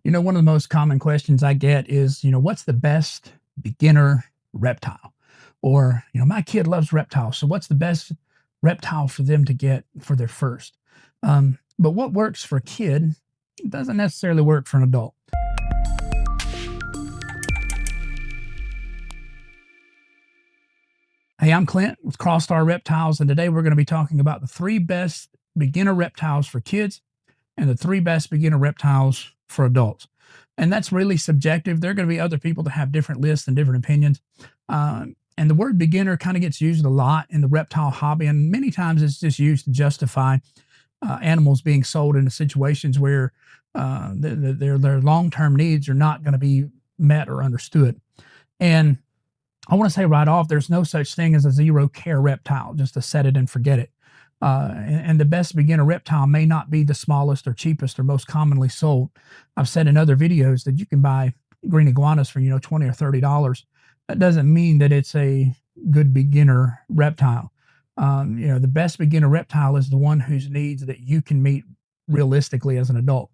One of the most common questions I get is, what's the best beginner reptile? Or, my kid loves reptiles. So what's the best reptile for them to get for their first? But what works for a kid doesn't necessarily work for an adult. Hey, I'm Clint with Crossstar Reptiles, and today we're going to be talking about the three best beginner reptiles for kids and the three best beginner reptiles for adults. And that's really subjective. There are going to be other people that have different lists and different opinions. And the word beginner kind of gets used a lot in the reptile hobby, and many times it's just used to justify animals being sold into situations where their long-term needs are not going to be met or understood. And I want to say right off, there's no such thing as a zero care reptile, just to set it and forget it. And the best beginner reptile may not be the smallest or cheapest or most commonly sold. I've said in other videos that you can buy green iguanas for, $20 or $30. That doesn't mean that it's a good beginner reptile. The best beginner reptile is the one whose needs that you can meet realistically as an adult.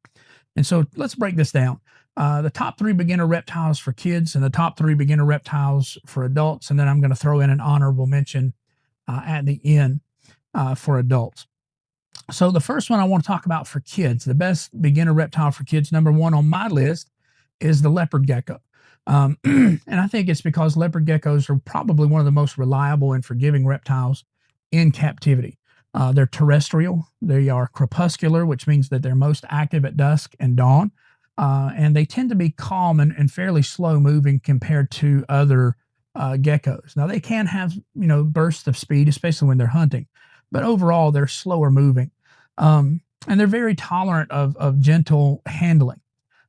And so let's break this down. The top three beginner reptiles for kids and the top three beginner reptiles for adults. And then I'm going to throw in an honorable mention at the end for adults. So the first one I want to talk about for kids, the best beginner reptile for kids, number one on my list is the leopard gecko. And I think it's because leopard geckos are probably one of the most reliable and forgiving reptiles in captivity. They're terrestrial. They are crepuscular, which means that they're most active at dusk and dawn. And they tend to be calm and fairly slow moving compared to other geckos. Now they can have, bursts of speed, especially when they're hunting, but overall they're slower moving. And they're very tolerant of gentle handling.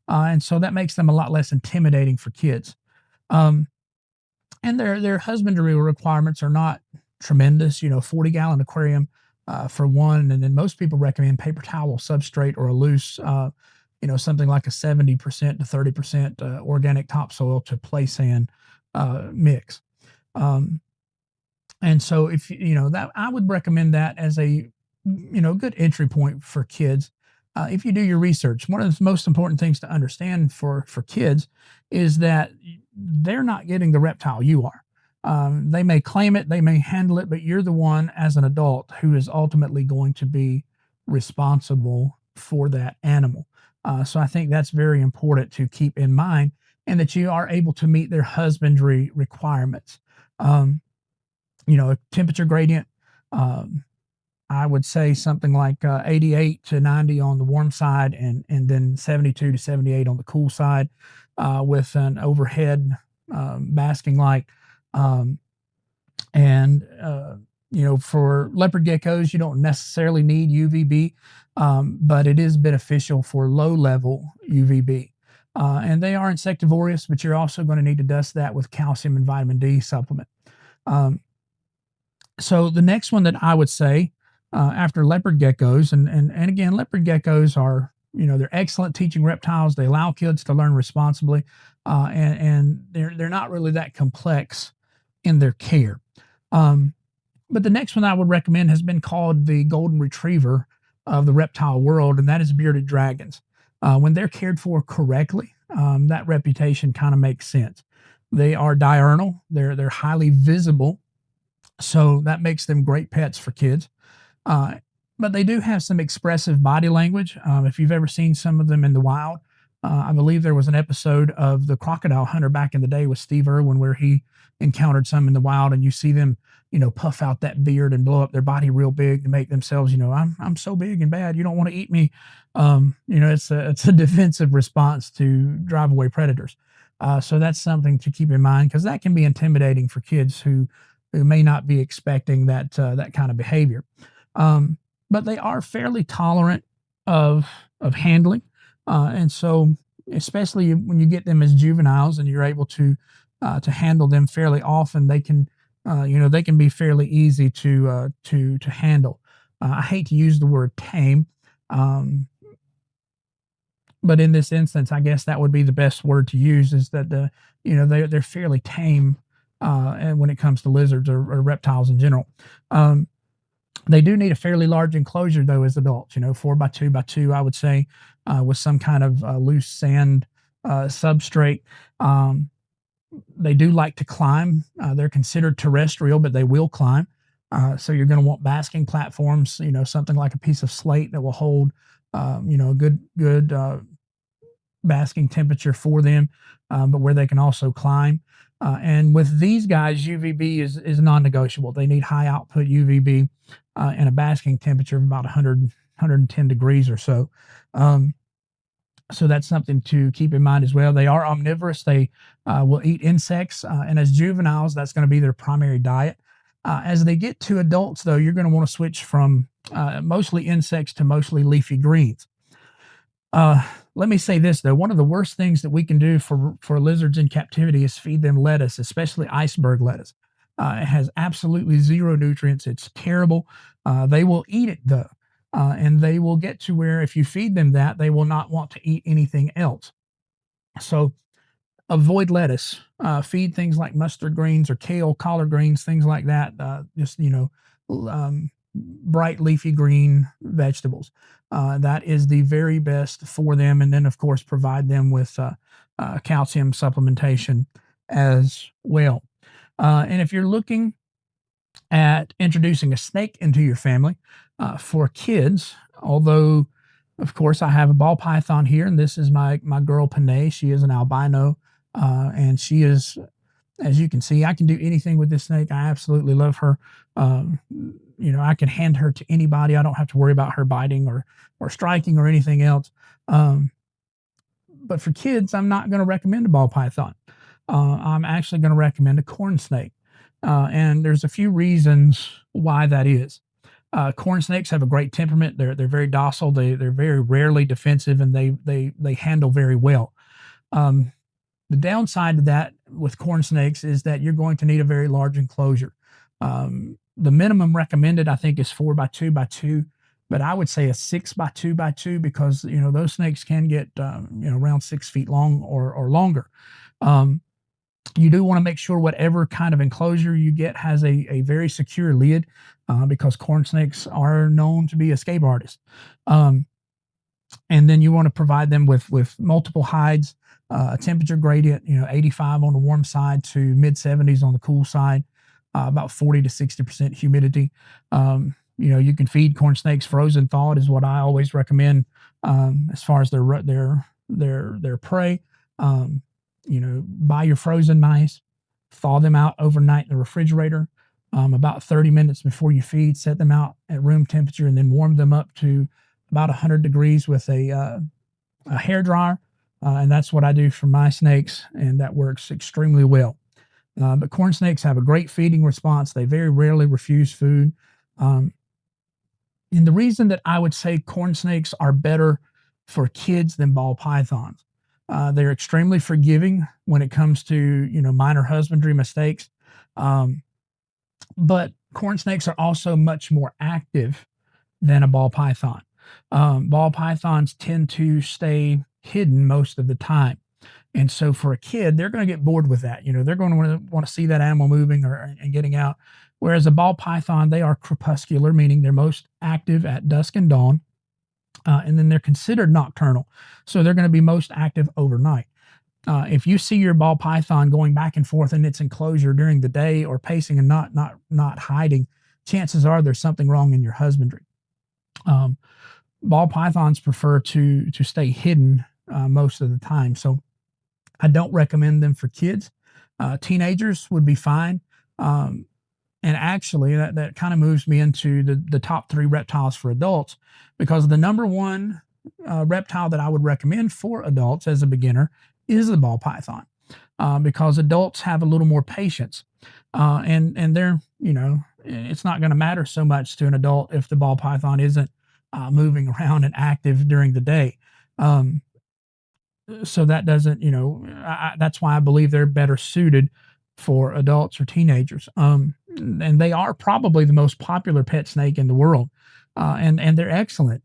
And so that makes them a lot less intimidating for kids. And their husbandry requirements are not tremendous, 40-gallon aquarium for one. And then most people recommend paper towel substrate or a loose, something like a 70% to 30% organic topsoil to play sand mix. And so if, that I would recommend that as a, good entry point for kids. If you do your research, one of the most important things to understand for kids is that they're not getting the reptile you are. They may claim it, they may handle it, but you're the one as an adult who is ultimately going to be responsible for that animal. So I think that's very important to keep in mind, and that you are able to meet their husbandry requirements. A temperature gradient, I would say something like 88 to 90 on the warm side, and then 72 to 78 on the cool side, with an overhead basking light. For leopard geckos, you don't necessarily need UVB, but it is beneficial for low level UVB. And they are insectivorous, but you're also going to need to dust that with calcium and vitamin D supplement. So the next one that I would say after leopard geckos, and again, leopard geckos are, they're excellent teaching reptiles. They allow kids to learn responsibly, and they're not really that complex in their care. But the next one I would recommend has been called the golden retriever of the reptile world, and that is bearded dragons. When they're cared for correctly, that reputation kind of makes sense. They are diurnal. They're highly visible, so that makes them great pets for kids. But they do have some expressive body language. If you've ever seen some of them in the wild, I believe there was an episode of The Crocodile Hunter back in the day with Steve Irwin where he encountered some in the wild, and you see them, puff out that beard and blow up their body real big to make themselves, I'm so big and bad, you don't want to eat me. It's a defensive response to drive away predators. So that's something to keep in mind, because that can be intimidating for kids who may not be expecting that kind of behavior. But they are fairly tolerant of handling. And so, especially when you get them as juveniles and you're able to handle them fairly often, they can be fairly easy to handle. I hate to use the word tame, but in this instance, I guess that would be the best word to use, is that they're fairly tame, and when it comes to lizards or reptiles in general. They do need a fairly large enclosure though as adults, 4 by 2 by 2, I would say, with some kind of loose sand substrate. Um, they do like to climb. They're considered terrestrial, but they will climb. So you're going to want basking platforms, something like a piece of slate that will hold, a good basking temperature for them, but where they can also climb. And with these guys, UVB is non-negotiable. They need high output UVB and a basking temperature of about 110 degrees or so. Um, so that's something to keep in mind as well. They are omnivorous. They will eat insects, and as juveniles, that's going to be their primary diet. As they get to adults, though, you're going to want to switch from mostly insects to mostly leafy greens. Uh, Let me say this though, one of the worst things that we can do for lizards in captivity is feed them lettuce, especially iceberg lettuce. It has absolutely zero nutrients. It's terrible. They will eat it though, and they will get to where if you feed them that, they will not want to eat anything else. So avoid lettuce. Feed things like mustard greens or kale, collard greens, things like that. Just bright leafy green vegetables. That is the very best for them. And then, of course, provide them with calcium supplementation as well. And if you're looking at introducing a snake into your family for kids, although, of course, I have a ball python here, and this is my girl Panay. She is an albino, and she is, as you can see, I can do anything with this snake. I absolutely love her. Um, I can hand her to anybody. I don't have to worry about her biting or striking or anything else. Um, but for kids, I'm not going to recommend a ball python. I'm actually going to recommend a corn snake, and there's a few reasons why that is. Corn snakes have a great temperament. They're very docile. They're very rarely defensive, and they handle very well. Um, the downside to that with corn snakes is that you're going to need a very large enclosure. The minimum recommended, I think, is 4 by 2 by 2, but I would say a 6 by 2 by 2 because those snakes can get around 6 feet long or longer. You do want to make sure whatever kind of enclosure you get has a very secure lid because corn snakes are known to be escape artists. And then you want to provide them with multiple hides, a temperature gradient, 85 on the warm side to mid 70s on the cool side, about 40 to 60% humidity. You can feed corn snakes frozen thawed is what I always recommend as far as their prey. Buy your frozen mice, thaw them out overnight in the refrigerator. About 30 minutes before you feed, set them out at room temperature, and then warm them up to about 100 degrees with a hair dryer. And that's what I do for my snakes, and that works extremely well. But corn snakes have a great feeding response. They very rarely refuse food. And the reason that I would say corn snakes are better for kids than ball pythons, they're extremely forgiving when it comes to minor husbandry mistakes. But corn snakes are also much more active than a ball python. Ball pythons tend to stay hidden most of the time. And so for a kid, they're going to get bored with that. They're going to want to see that animal moving and getting out. Whereas a ball python, they are crepuscular, meaning they're most active at dusk and dawn. And then they're considered nocturnal. So they're going to be most active overnight. If you see your ball python going back and forth in its enclosure during the day or pacing and not hiding, chances are there's something wrong in your husbandry. Ball pythons prefer to stay hidden most of the time. So I don't recommend them for kids. Teenagers would be fine. And actually, that kind of moves me into the top 3 reptiles for adults, because the number one reptile that I would recommend for adults as a beginner is the ball python, because adults have a little more patience, and they're it's not going to matter so much to an adult if the ball python isn't moving around and active during the day. So that doesn't, that's why I believe they're better suited for adults or teenagers. And they are probably the most popular pet snake in the world. And they're excellent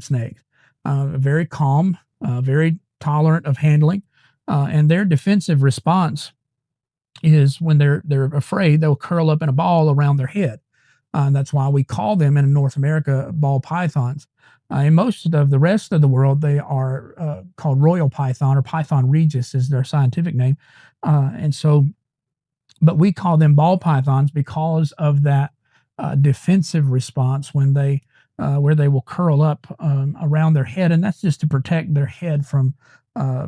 snakes. Very calm, very tolerant of handling. And their defensive response is when they're afraid, they'll curl up in a ball around their head. That's why we call them in North America ball pythons. In most of the rest of the world, they are called royal python, or python regis is their scientific name. And so, but we call them ball pythons because of that defensive response when they where they will curl up around their head, and that's just to protect their head from uh,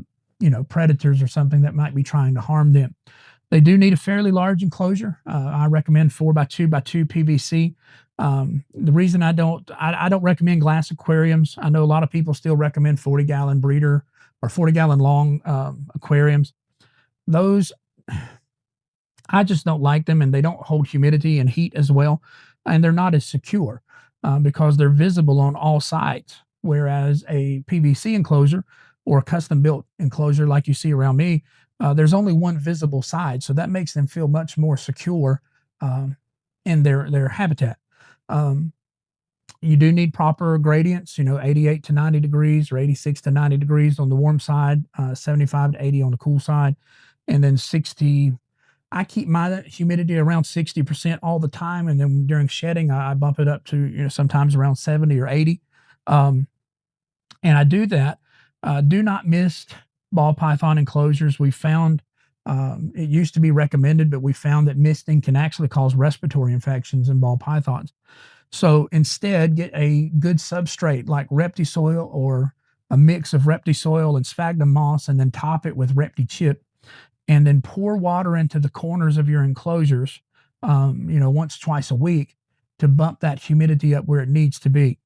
predators or something that might be trying to harm them. They do need a fairly large enclosure. I recommend 4x2x2 PVC. The reason I don't recommend glass aquariums. I know a lot of people still recommend 40-gallon breeder or 40-gallon long aquariums. Those I just don't like them, and they don't hold humidity and heat as well, and they're not as secure because they're visible on all sides. Whereas a PVC enclosure or a custom built enclosure, like you see around me, there's only one visible side, so that makes them feel much more secure um, in their habitat. Um, you do need proper gradients, 88 to 90 degrees or 86 to 90 degrees on the warm side, 75 to 80 on the cool side, and then 60. I keep my humidity around 60% all the time, and then during shedding, I bump it up to, sometimes around 70 or 80. Um, and I do that. Do not mist ball python enclosures. We found it used to be recommended, but we found that misting can actually cause respiratory infections in ball pythons. So instead, get a good substrate like Reptisoil or a mix of Reptisoil and sphagnum moss, and then top it with Repti-Chip, and then pour water into the corners of your enclosures, once, twice a week to bump that humidity up where it needs to be,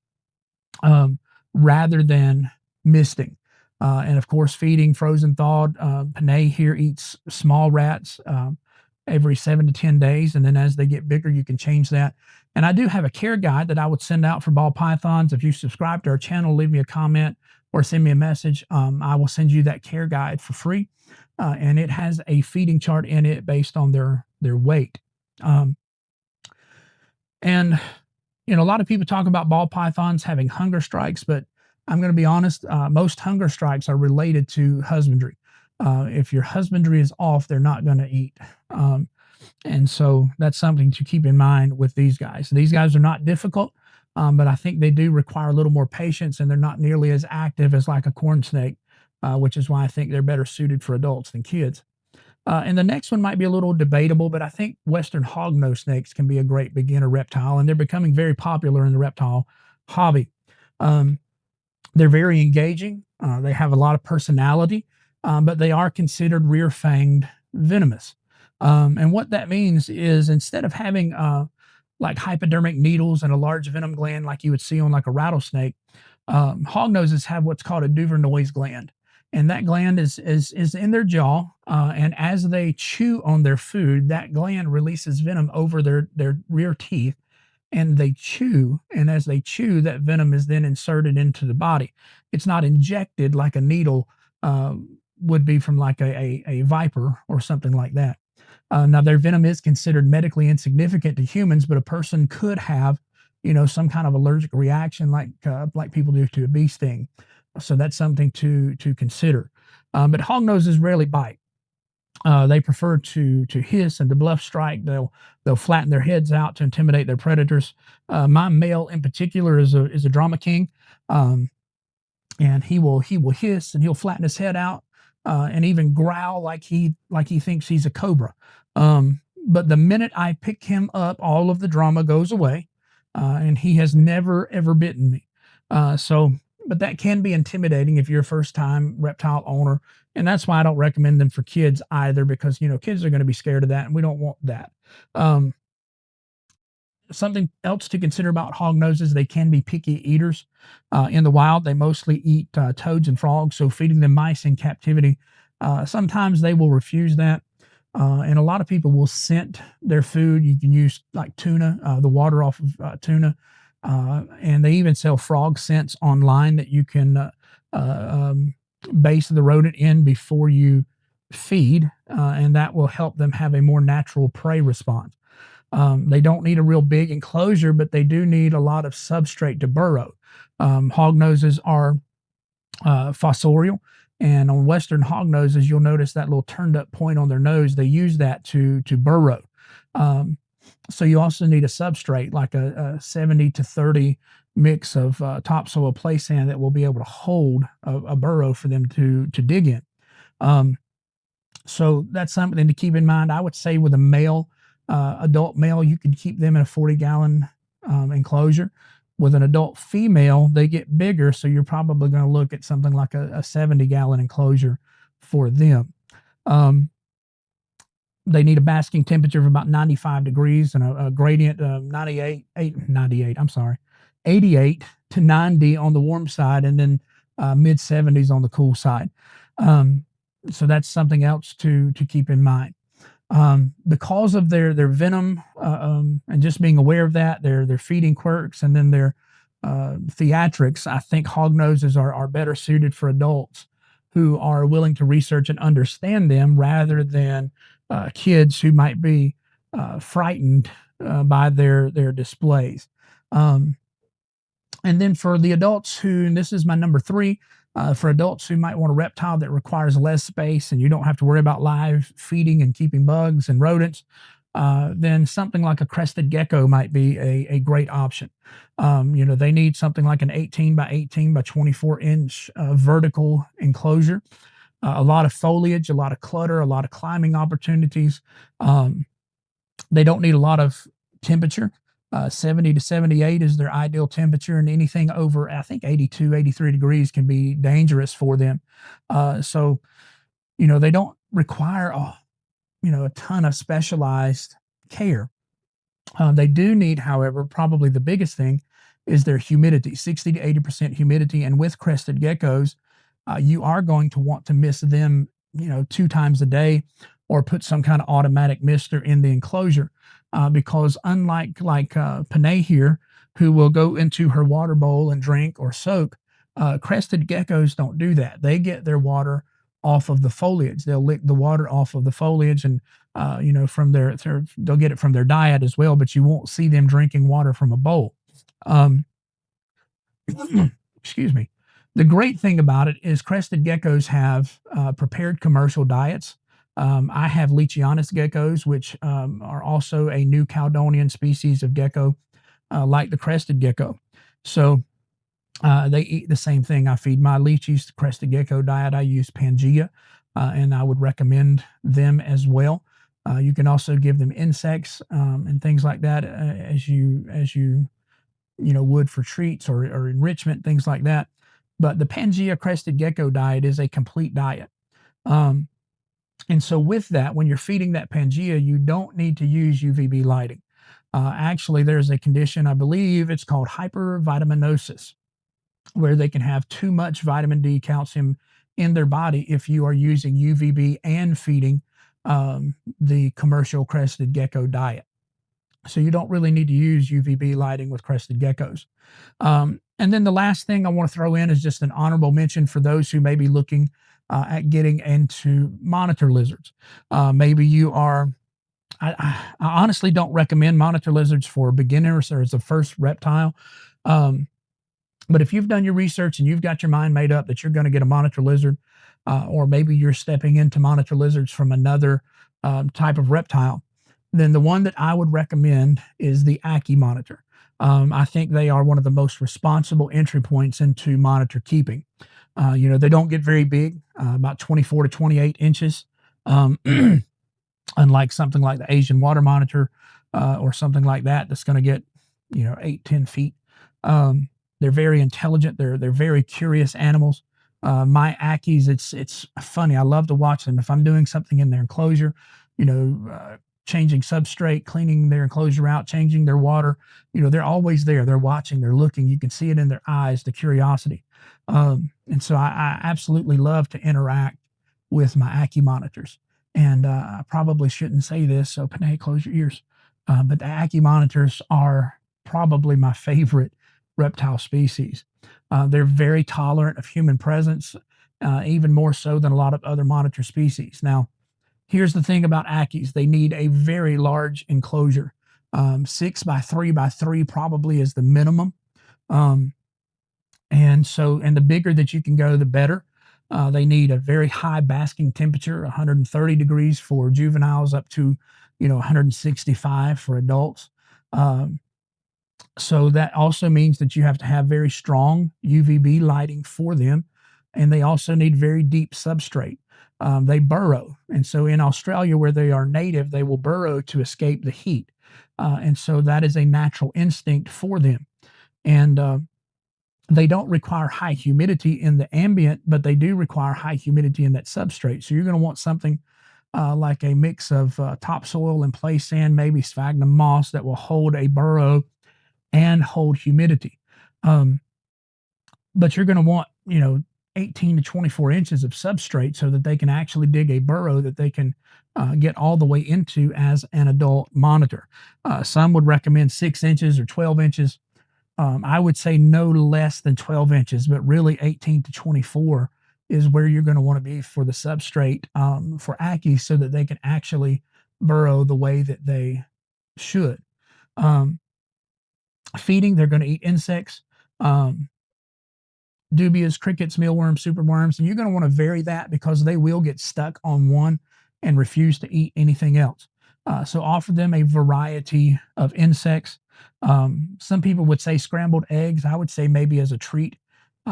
um, rather than misting. And of course, feeding frozen thawed. Panay here eats small rats every 7 to 10 days. And then as they get bigger, you can change that. And I do have a care guide that I would send out for ball pythons. If you subscribe to our channel, leave me a comment or send me a message. I will send you that care guide for free. And it has a feeding chart in it based on their weight. Um, and a lot of people talk about ball pythons having hunger strikes, but I'm going to be honest. Most hunger strikes are related to husbandry. If your husbandry is off, they're not going to eat. Um, and so that's something to keep in mind with these guys. These guys are not difficult, but I think they do require a little more patience, and they're not nearly as active as like a corn snake, which is why I think they're better suited for adults than kids. And the next one might be a little debatable, but I think Western hognose snakes can be a great beginner reptile, and they're becoming very popular in the reptile hobby. Um, they're very engaging. They have a lot of personality, but they are considered rear-fanged venomous. And what that means is instead of having like hypodermic needles and a large venom gland like you would see on like a rattlesnake, hognoses have what's called a Duvernoy's gland, and that gland is in their jaw. And as they chew on their food, that gland releases venom over their rear teeth, and they chew. And as they chew, that venom is then inserted into the body. It's not injected like a needle would be from like a viper or something like that. Now, their venom is considered medically insignificant to humans, but a person could have, some kind of allergic reaction like people do to a bee sting. So that's something to consider. But hognoses rarely bite. They prefer to hiss and to bluff strike. They'll flatten their heads out to intimidate their predators. My male in particular is a drama king, and he will hiss, and he'll flatten his head out, and even growl like he thinks he's a cobra. But the minute I pick him up, all of the drama goes away, and he has never ever bitten me. But that can be intimidating if you're a first time reptile owner. And that's why I don't recommend them for kids either, because, kids are going to be scared of that, and we don't want that. Um, Something else to consider about hognoses, they can be picky eaters. In the wild, they mostly eat toads and frogs, so feeding them mice in captivity, sometimes they will refuse that. And a lot of people will scent their food. You can use like tuna, the water off of tuna. And they even sell frog scents online that you can base the rodent in before you feed, and that will help them have a more natural prey response. They don't need a real big enclosure, but they do need a lot of substrate to burrow. Hognoses are fossorial, and on Western hognoses, you'll notice that little turned up point on their nose. They use that to burrow. Um, So you also need a substrate like a 70 to 30 mix of topsoil play sand that will be able to hold a burrow for them to dig in. Um, so that's something to keep in mind. I would say with a male, adult male, you could keep them in a 40-gallon enclosure. With an adult female, they get bigger, so you're probably going to look at something like a 70-gallon enclosure for them. Um, they need a basking temperature of about 95 degrees and a gradient of 98, I'm sorry, 88 to 90 on the warm side, and then mid 70s on the cool side. Um, so that's something else to keep in mind. Because of their venom, and just being aware of that, their feeding quirks, and then their theatrics, I think hog noses are better suited for adults who are willing to research and understand them rather than kids who might be frightened by their displays. Um, and then for the adults who, and this is my number three, for adults who might want a reptile that requires less space and you don't have to worry about live feeding and keeping bugs and rodents, then something like a crested gecko might be a great option. They need something like an 18 by 18 by 24-inch vertical enclosure, a lot of foliage, a lot of clutter, a lot of climbing opportunities. Um, they don't need a lot of temperature. 70 to 78 is their ideal temperature, and anything over, I think, 82, 83 degrees can be dangerous for them. So, they don't require a ton of specialized care. They do need, however, probably the biggest thing is their humidity, 60 to 80% humidity. And with crested geckos, you are going to want to mist them, 2 times a day, or put some kind of automatic mister in the enclosure. Because unlike Panay here, who will go into her water bowl and drink or soak, crested geckos don't do that. They get their water off of the foliage. They'll lick the water off of the foliage, and from they'll get it from their diet as well. But you won't see them drinking water from a bowl. Um, excuse me. The great thing about it is crested geckos have prepared commercial diets. I have Leachianus geckos, which are also a new Caledonian species of gecko, like the crested gecko. So they eat the same thing. I feed my leeches the crested gecko diet. I use Pangea, and I would recommend them as well. You can also give them insects and things like that as you would for treats or enrichment, things like that. But the Pangea crested gecko diet is a complete diet. Um, and so with that, when you're feeding that Pangea, you don't need to use UVB lighting. Actually, there's a condition, I believe it's called hypervitaminosis, where they can have too much vitamin D, calcium in their body if you are using UVB and feeding the commercial crested gecko diet. So you don't really need to use UVB lighting with crested geckos. And then the last thing I want to throw in is just an honorable mention for those who may be looking at getting into monitor lizards. Maybe you are, I honestly don't recommend monitor lizards for beginners or as a first reptile. But if you've done your research and you've got your mind made up that you're going to get a monitor lizard, or maybe you're stepping into monitor lizards from another type of reptile, then the one that I would recommend is the Ackie monitor. I think they are one of the most responsible entry points into monitor keeping. They don't get very big, about 24 to 28 inches, unlike something like the Asian water monitor or something like that that's going to get 8, 10 feet. They're very intelligent. They're very curious animals. My Ackies, it's funny. I love to watch them. If I'm doing something in their enclosure, changing substrate, cleaning their enclosure out, changing their water, they're always there. They're watching, they're looking. You can see it in their eyes, the curiosity. And so I absolutely love to interact with my Ackie monitors. And I probably shouldn't say this, so Panay, close your ears. But the Ackie monitors are probably my favorite reptile species. They're very tolerant of human presence, even more so than a lot of other monitor species. Now, here's the thing about Ackies. They need a very large enclosure. 6 by 3 by 3 probably is the minimum. And the bigger that you can go, the better. They need a very high basking temperature, 130 degrees for juveniles, up to 165 for adults. Um, so that also means that you have to have very strong UVB lighting for them, and they also need very deep substrate. They burrow, and so in Australia, where they are native, they will burrow to escape the heat, and so that is a natural instinct for them. And they don't require high humidity in the ambient, but they do require high humidity in that substrate. So you're going to want something like a mix of topsoil and play sand, maybe sphagnum moss, that will hold a burrow and hold humidity. Um, but you're going to want, 18 to 24 inches of substrate so that they can actually dig a burrow that they can get all the way into as an adult monitor. Some would recommend 6 inches or 12 inches. I would say no less than 12 inches, but really 18 to 24 is where you're going to want to be for the substrate for Ackies, so that they can actually burrow the way that they should. Um, Feeding, they're going to eat insects, dubias, crickets, mealworms, superworms, and you're going to want to vary that because they will get stuck on one and refuse to eat anything else. So offer them a variety of insects. Some people would say scrambled eggs. I would say maybe as a treat.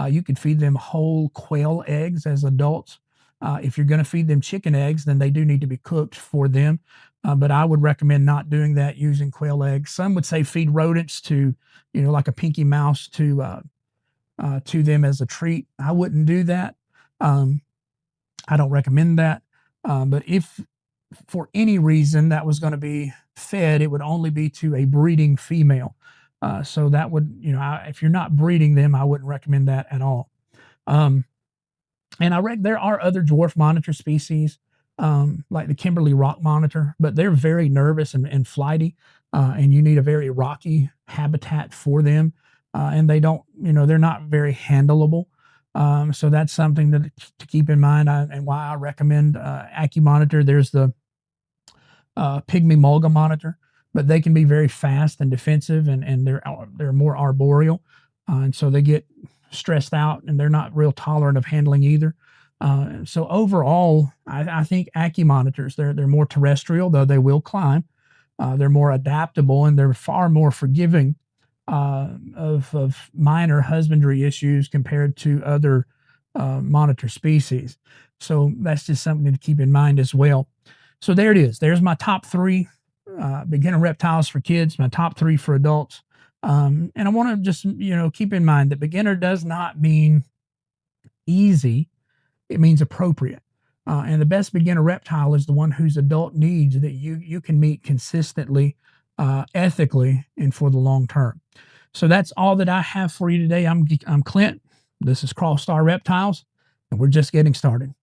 You could feed them whole quail eggs as adults. If you're going to feed them chicken eggs, then they do need to be cooked for them. But I would recommend not doing that using quail eggs. Some would say feed rodents to, like a pinky mouse to them as a treat. I wouldn't do that. Um, I don't recommend that. But if for any reason that was going to be fed, it would only be to a breeding female. So that would, if you're not breeding them, I wouldn't recommend that at all. Um, and there are other dwarf monitor species, like the Kimberly rock monitor, but they're very nervous and flighty, and you need a very rocky habitat for them. And they don't, they're not very handleable. So that's something to keep in mind, and why I recommend Accu Monitor. There's the pygmy mulga monitor, but they can be very fast and defensive, and they're more arboreal, and so they get stressed out, and they're not real tolerant of handling either. So overall, I think Accu monitors, they're more terrestrial, though they will climb. They're more adaptable, and they're far more forgiving of minor husbandry issues compared to other monitor species. So that's just something to keep in mind as well. So there it is. There's my top three beginner reptiles for kids, my top three for adults. And I want to just, keep in mind that beginner does not mean easy. It means appropriate. And the best beginner reptile is the one whose adult needs that you can meet consistently, ethically, and for the long term. So that's all that I have for you today. I'm Clint. This is Star Reptiles, and we're just getting started.